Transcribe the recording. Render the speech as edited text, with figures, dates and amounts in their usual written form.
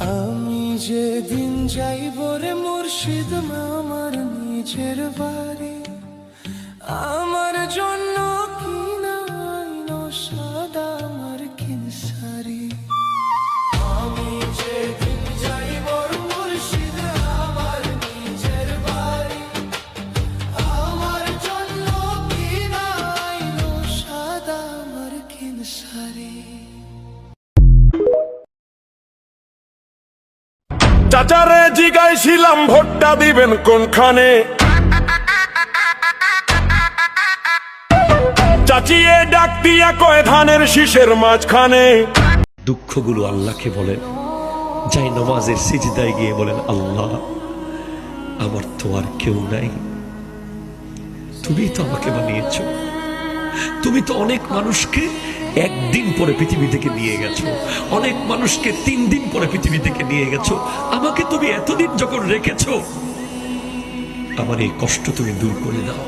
আমি যেদিন যাইব রে মুর্শিদ আমার নিজের বাড়ি, আমার জন্য কিনা আইনো সাদা আমার কিনসারি। আমি যেদিন যাইব মুর্শিদ আমার নিজের বাড়ি, আমার জন্য কিনা আইনো সাদা আমার কিনসারি। চাচারে জিগাইছিলাম ভোটটা দিবেন কোনখানে, চাচিয়ে ডাক দিয়া কয় ধানের শীষের মাঝখানে। দুঃখগুলো আল্লাহকে বলেন, যাই নামাজের সিজদায় গিয়ে বলেন, আল্লাহ আমার তো আর কেউ নাই, তুমি তো আমাকে বানিয়েছো, তুমি তো অনেক মানুষকে একদিন পরে পৃথিবী থেকে নিয়ে গেছো, অনেক মানুষকে 3 দিন পরে পৃথিবী থেকে নিয়ে গেছো, আমাকে তুমি এতদিন যখন রেখেছো, আমার এই কষ্ট তুমি দূর করে দাও।